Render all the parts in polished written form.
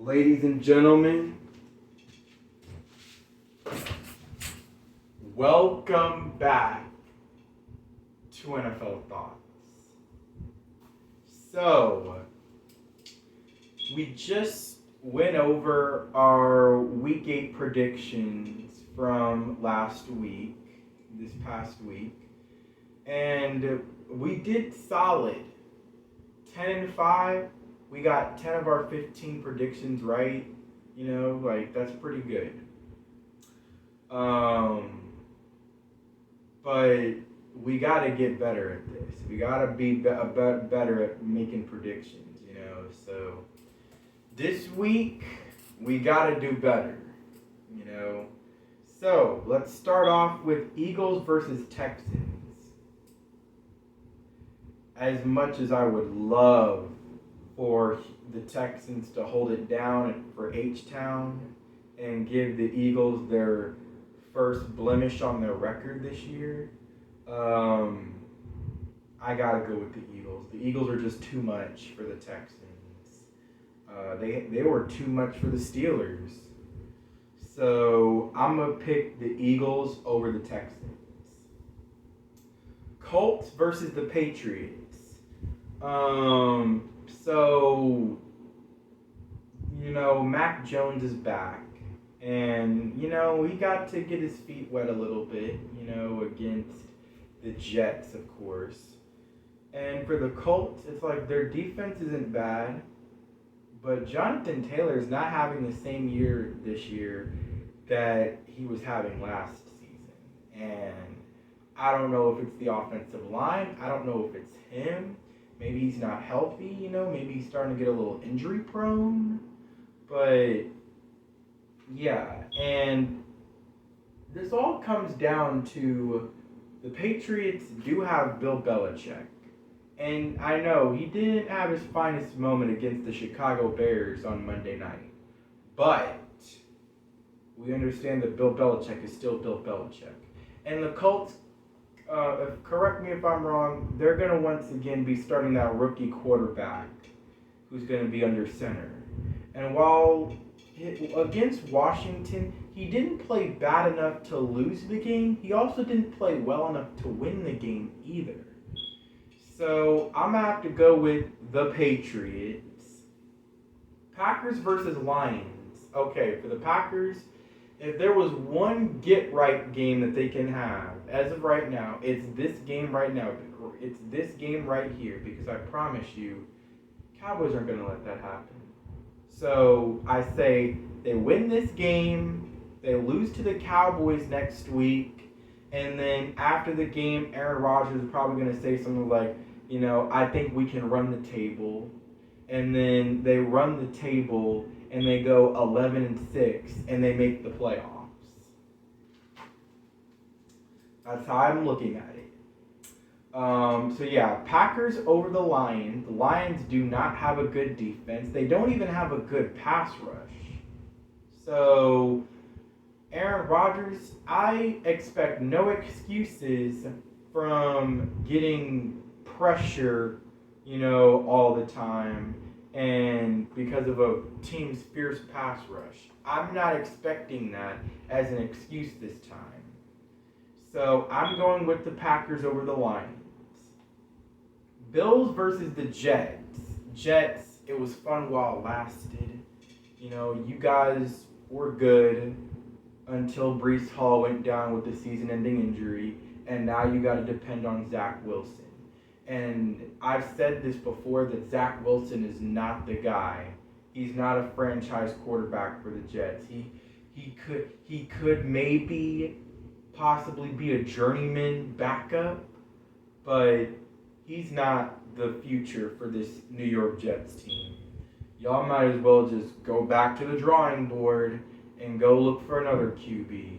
Ladies and gentlemen, welcome back to NFL Thoughts. So, we just went over our Week 8 predictions from this past week, and we did solid. 10-5. We got 10 of our 15 predictions right. That's pretty good. But we got to get better at this. We got to be better at making predictions, So this week, we got to do better, So let's start off with Eagles versus Texans. As much as I would love for the Texans to hold it down for H-Town and give the Eagles their first blemish on their record this year, I gotta go with the Eagles. The Eagles are just too much for the Texans. They were too much for the Steelers. So I'm gonna pick the Eagles over the Texans. Colts versus the Patriots. Mac Jones is back. And, he got to get his feet wet a little bit, against the Jets, of course. And for the Colts, it's like their defense isn't bad. But Jonathan Taylor is not having the same year this year that he was having last season. And I don't know if it's the offensive line. I don't know if it's him. Maybe he's not healthy, Maybe he's starting to get a little injury prone. But, yeah. And this all comes down to the Patriots do have Bill Belichick. And I know he didn't have his finest moment against the Chicago Bears on Monday night. But we understand that Bill Belichick is still Bill Belichick. And the Colts, correct me if I'm wrong, they're going to once again be starting that rookie quarterback who's going to be under center. And while against Washington, he didn't play bad enough to lose the game, he also didn't play well enough to win the game either. So I'm going to have to go with the Patriots. Packers versus Lions. Okay, for the Packers, if there was one get-right game that they can have, as of right now, it's this game right now. It's this game right here, because I promise you, Cowboys aren't going to let that happen. So I say they win this game, they lose to the Cowboys next week, and then after the game, Aaron Rodgers is probably going to say something like, I think we can run the table. And then they run the table, and they go 11-6, and they make the playoffs. That's how I'm looking at it. Packers over the Lions. The Lions do not have a good defense. They don't even have a good pass rush. So, Aaron Rodgers, I expect no excuses from getting pressure, all the time, and because of a team's fierce pass rush. I'm not expecting that as an excuse this time. So I'm going with the Packers over the Lions. Bills versus the Jets. Jets, it was fun while it lasted. You guys were good until Breece Hall went down with the season-ending injury, and now you got to depend on Zach Wilson. And I've said this before that Zach Wilson is not the guy. He's not a franchise quarterback for the Jets. He could maybe possibly be a journeyman backup, but he's not the future for this New York Jets team. Y'all might as well just go back to the drawing board and go look for another QB.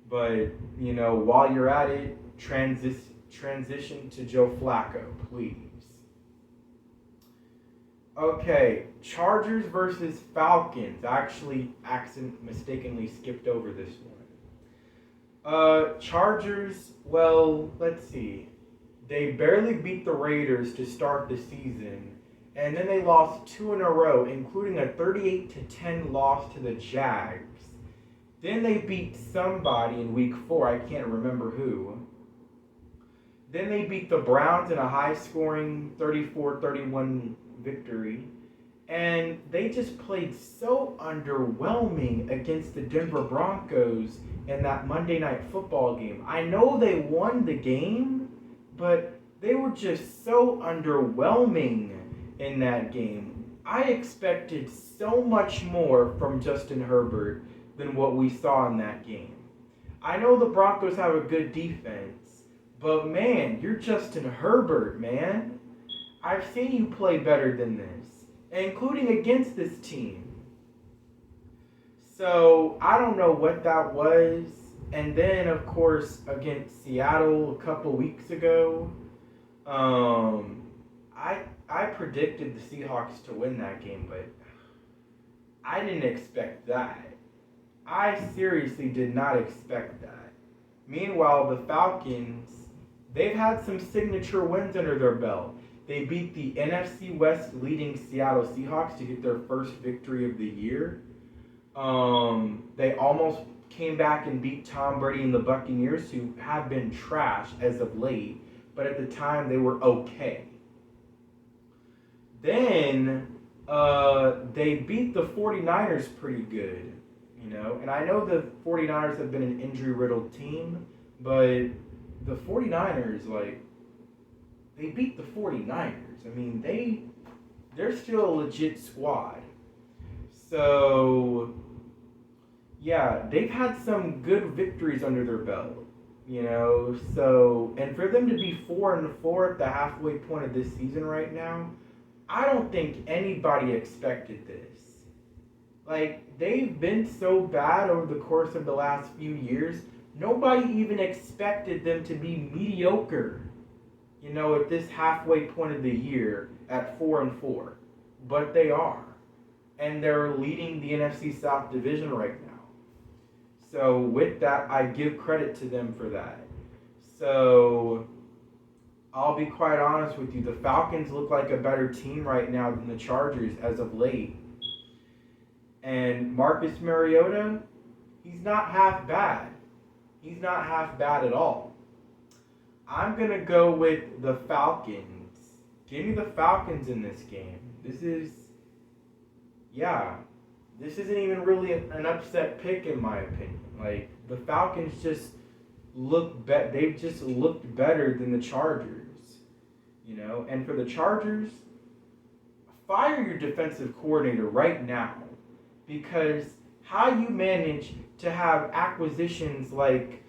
But, while you're at it, transition to Joe Flacco, please. Okay, Chargers versus Falcons. I actually mistakenly skipped over this one. Chargers, well, let's see. They barely beat the Raiders to start the season, and then they lost 2 in a row, including a 38-10 loss to the Jags. Then they beat somebody in week 4, I can't remember who. Then they beat the Browns in a high-scoring 34-31 victory. And they just played so underwhelming against the Denver Broncos in that Monday Night Football game. I know they won the game, but they were just so underwhelming in that game. I expected so much more from Justin Herbert than what we saw in that game. I know the Broncos have a good defense, but man, you're Justin Herbert, man. I've seen you play better than this, including against this team. So I don't know what that was. And then, of course, against Seattle a couple weeks ago, I predicted the Seahawks to win that game, but I didn't expect that. I seriously did not expect that. Meanwhile, the Falcons, they've had some signature wins under their belt. They beat the NFC West leading Seattle Seahawks to get their first victory of the year. They almost came back and beat Tom Brady and the Buccaneers, who have been trash as of late, but at the time they were okay. Then they beat the 49ers pretty good, and I know the 49ers have been an injury-riddled team, but the 49ers, they beat the 49ers. I mean, they're still a legit squad. So, yeah, they've had some good victories under their belt, So, and for them to be 4-4 at the halfway point of this season right now, I don't think anybody expected this. They've been so bad over the course of the last few years, nobody even expected them to be mediocre, at this halfway point of the year at 4-4. But they are. And they're leading the NFC South division right now. So with that, I give credit to them for that. So I'll be quite honest with you. The Falcons look like a better team right now than the Chargers as of late. And Marcus Mariota, he's not half bad. He's not half bad at all. I'm going to go with the Falcons. Give me the Falcons in this game. This isn't even really an upset pick in my opinion. The Falcons just they've just looked better than the Chargers. And for the Chargers, fire your defensive coordinator right now. Because how you manage to have acquisitions like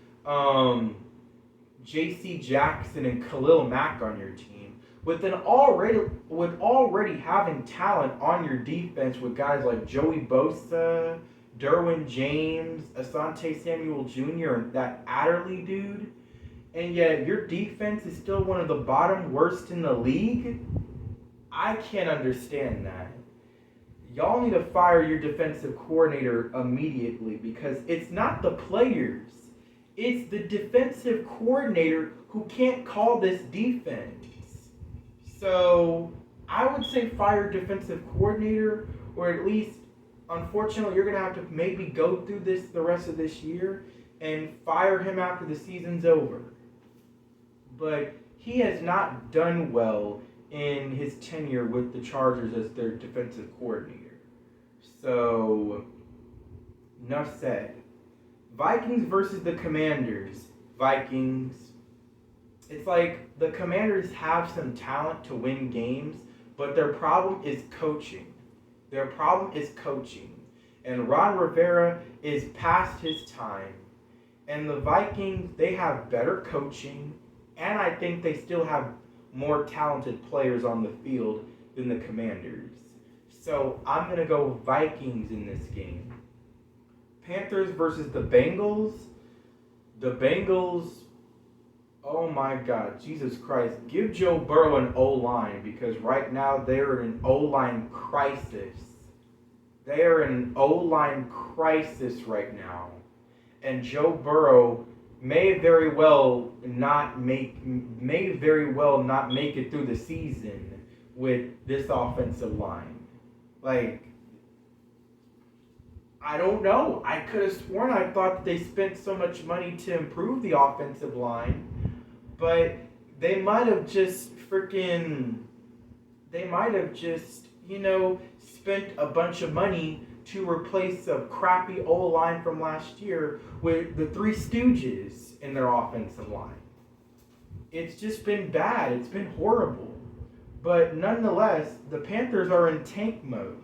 J.C. Jackson and Khalil Mack on your team, with already having talent on your defense with guys like Joey Bosa, Derwin James, Asante Samuel Jr., and that Adderley dude, and yet your defense is still one of the bottom worst in the league? I can't understand that. Y'all need to fire your defensive coordinator immediately, because it's not the players. It's the defensive coordinator who can't call this defense. So I would say fire defensive coordinator, or at least, unfortunately, you're going to have to maybe go through this the rest of this year and fire him after the season's over. But he has not done well in his tenure with the Chargers as their defensive coordinator. So, enough said. Vikings versus the Commanders. Vikings. It's like the Commanders have some talent to win games, but their problem is coaching. And Ron Rivera is past his time. And the Vikings, they have better coaching, and I think they still have more talented players on the field than the Commanders. So I'm going to go Vikings in this game. Panthers versus the Bengals. The Bengals, oh my God, Jesus Christ. Give Joe Burrow an O-line, because right now they're in an O-line crisis. They are in an O-line crisis right now. And Joe Burrow may very well not make it through the season with this offensive line. Like, I don't know. I could have sworn I thought that they spent so much money to improve the offensive line, but they might have just spent a bunch of money to replace a crappy O-line from last year with the Three Stooges in their offensive line. It's just been bad. It's been horrible. But nonetheless, the Panthers are in tank mode.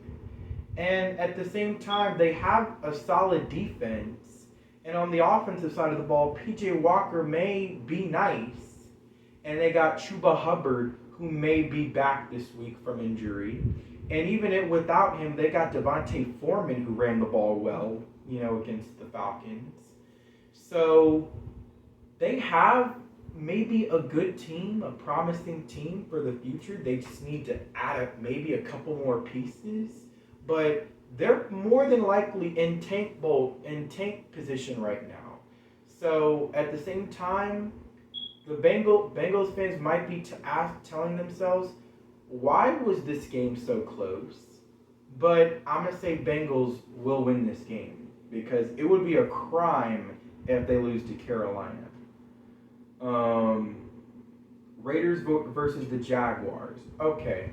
And at the same time, they have a solid defense. And on the offensive side of the ball, P.J. Walker may be nice. And they got Chuba Hubbard, who may be back this week from injury. And even without him, they got Devontae Foreman, who ran the ball well, against the Falcons. So they have maybe a good team, a promising team for the future. They just need to add maybe a couple more pieces. But they're more than likely in tank position right now. So at the same time, the Bengals fans might be telling themselves, why was this game so close? But I'm going to say Bengals will win this game because it would be a crime if they lose to Carolina. Raiders versus the Jaguars. Okay.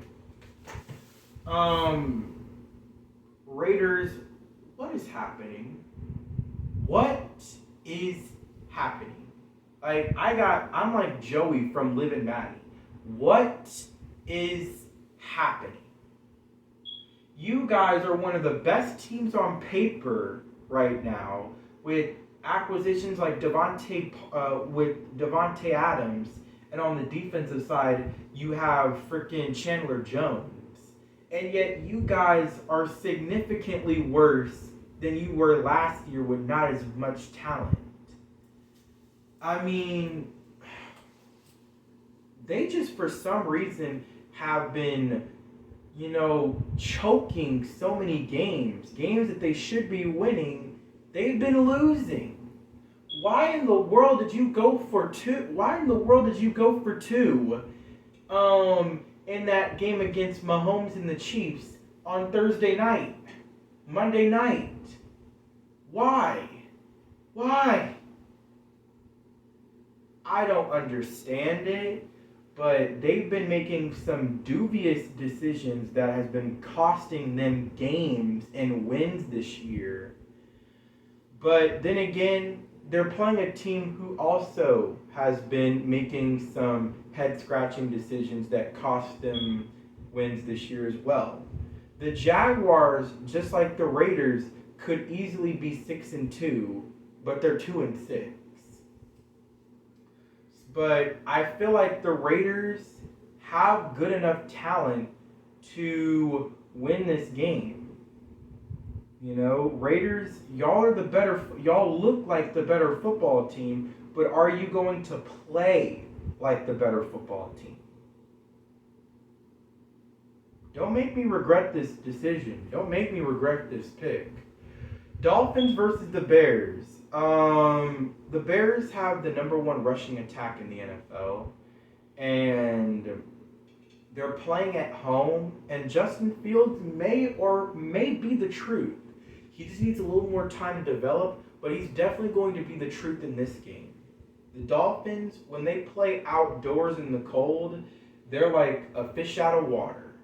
Raiders, what is happening? What is happening? I'm like Joey from Liv and Maddie. What is happening? You guys are one of the best teams on paper right now with acquisitions like Devontae Adams, and on the defensive side you have freaking Chandler Jones. And yet you guys are significantly worse than you were last year with not as much talent. I mean, they just for some reason have been, choking so many games that they should be winning. They've been losing. Why in the world did you go for two? In that game against Mahomes and the Chiefs on Monday night? Why? I don't understand it, but they've been making some dubious decisions that has been costing them games and wins this year. But then again, they're playing a team who also has been making some head-scratching decisions that cost them wins this year as well. The Jaguars, just like the Raiders, could easily be 6-2, but they're 2-6. But I feel like the Raiders have good enough talent to win this game. Raiders, y'all look like the better football team, but are you going to play like the better football team? Don't make me regret this decision. Don't make me regret this pick. Dolphins versus the Bears. The Bears have the number one rushing attack in the NFL, and they're playing at home, and Justin Fields may be the truth. He just needs a little more time to develop, but he's definitely going to be the truth in this game. The Dolphins, when they play outdoors in the cold, they're like a fish out of water.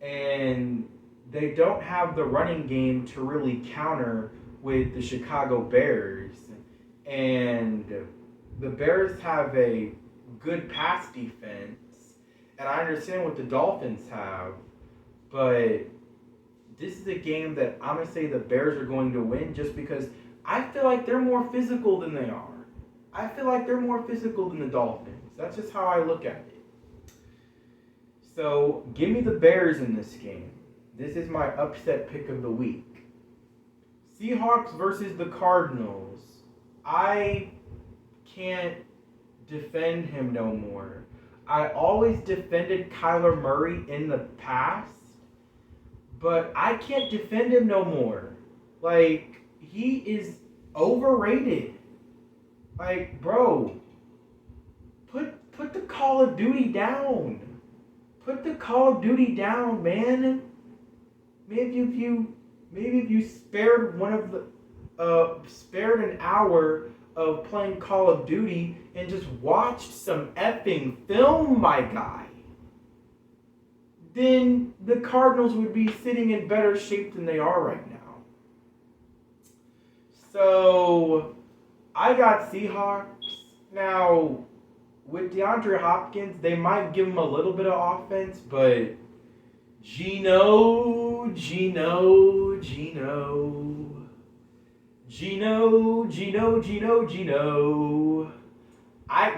And they don't have the running game to really counter with the Chicago Bears. And the Bears have a good pass defense. And I understand what the Dolphins have, but this is a game that I'm going to say the Bears are going to win just because I feel like they're more physical than they are. I feel like they're more physical than the Dolphins. That's just how I look at it. So, give me the Bears in this game. This is my upset pick of the week. Seahawks versus the Cardinals. I can't defend him no more. I always defended Kyler Murray in the past, but I can't defend him no more. He is overrated. Bro, put the Call of Duty down. Put the Call of Duty down, man. Maybe if you spared spared an hour of playing Call of Duty and just watched some effing film, my guy, then the Cardinals would be sitting in better shape than they are right now. So, I got Seahawks. Now, with DeAndre Hopkins, they might give him a little bit of offense, but Geno.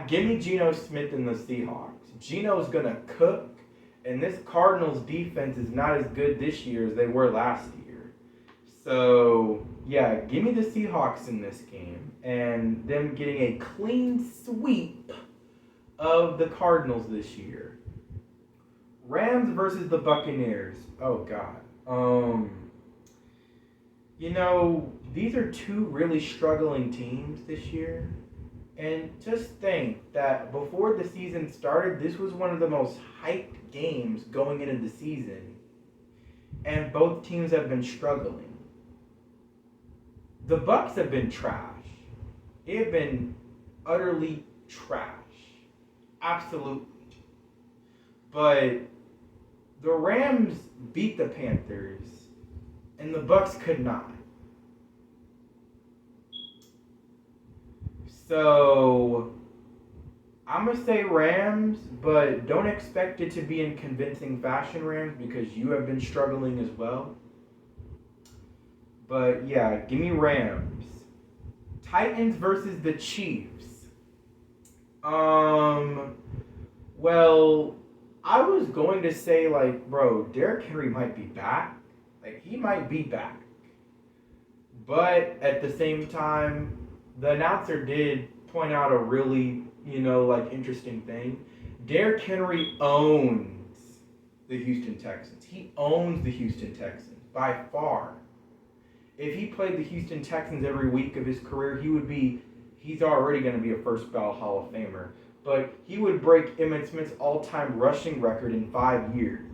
Give me Geno Smith and the Seahawks. Geno's gonna cook, and this Cardinals defense is not as good this year as they were last year. So yeah, give me the Seahawks in this game, and them getting a clean sweep of the Cardinals this year. Rams versus the Buccaneers. Oh God. These are two really struggling teams this year. And just think that before the season started, this was one of the most hyped games going into the season. And both teams have been struggling. The Bucs have been trash. They have been utterly trash. Absolutely. But the Rams beat the Panthers, and the Bucs could not. So, I'm going to say Rams, but don't expect it to be in convincing fashion, Rams, because you have been struggling as well. But yeah, give me Rams. Titans versus the Chiefs. Well, I was going to say, bro, Derrick Henry might be back. He might be back. But at the same time, the announcer did point out a really, interesting thing. Derrick Henry owns the Houston Texans. He owns the Houston Texans by far. If he played the Houston Texans every week of his career, he's already going to be a first ballot Hall of Famer. But he would break Emmitt Smith's all-time rushing record in 5 years.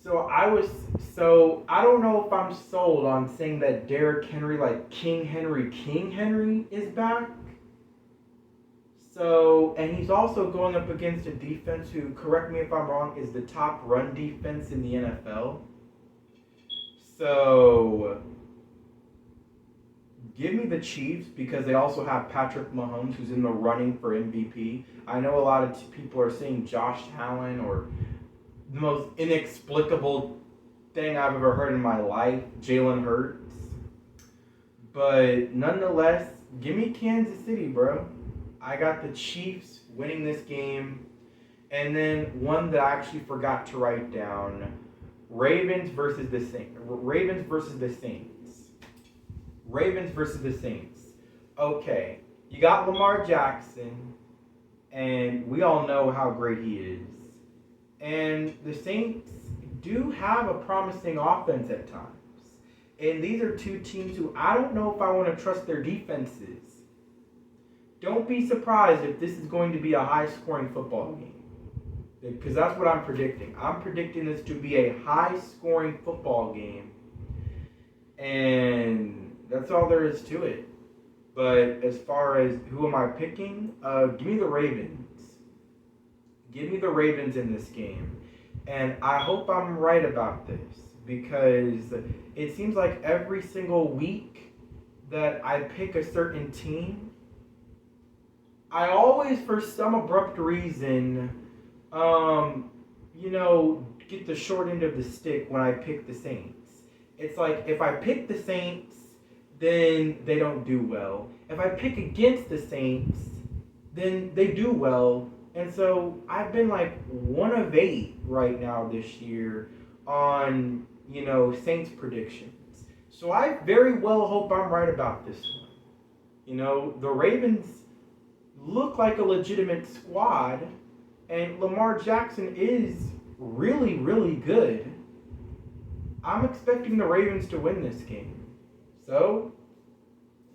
So I don't know if I'm sold on saying that Derrick Henry, King Henry is back. So, and he's also going up against a defense who, correct me if I'm wrong, is the top run defense in the NFL. So, give me the Chiefs because they also have Patrick Mahomes, who's in the running for MVP. I know a lot of people are saying Josh Allen or the most inexplicable thing I've ever heard in my life, Jalen Hurts. But nonetheless, give me Kansas City, bro. I got the Chiefs winning this game. And then one that I actually forgot to write down, Ravens versus the Saints. Okay, you got Lamar Jackson, and we all know how great he is. And the Saints do have a promising offense at times. And these are two teams who I don't know if I want to trust their defenses. Don't be surprised if this is going to be a high-scoring football game. Because that's what I'm predicting. I'm predicting this to be a high-scoring football game. And that's all there is to it. But as far as who am I picking, give me the Ravens. Give me the Ravens in this game. And I hope I'm right about this because it seems like every single week that I pick a certain team, I always, for some abrupt reason, get the short end of the stick when I pick the Saints. It's like if I pick the Saints, then they don't do well. If I pick against the Saints, then they do well. And so I've been 1 of 8 right now this year on, Saints predictions. So I very well hope I'm right about this one. The Ravens look like a legitimate squad, and Lamar Jackson is really, really good. I'm expecting the Ravens to win this game. So,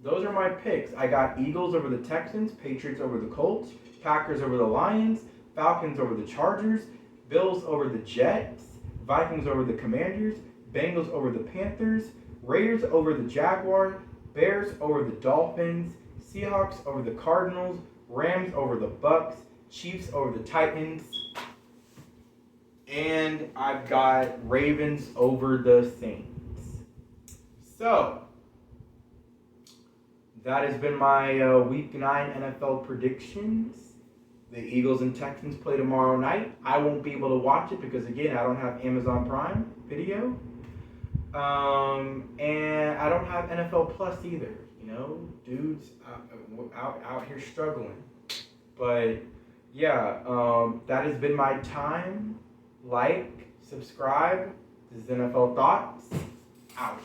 those are my picks. I got Eagles over the Texans, Patriots over the Colts, Packers over the Lions, Falcons over the Chargers, Bills over the Jets, Vikings over the Commanders, Bengals over the Panthers, Raiders over the Jaguars, Bears over the Dolphins, Seahawks over the Cardinals, Rams over the Bucks, Chiefs over the Titans, and I've got Ravens over the Saints. So, that has been my Week 9 NFL predictions. The Eagles and Texans play tomorrow night. I won't be able to watch it because, again, I don't have Amazon Prime Video. And I don't have NFL Plus either. You know, dudes out here struggling. But, yeah, that has been my time. Like, subscribe. This is NFL Thoughts. Out.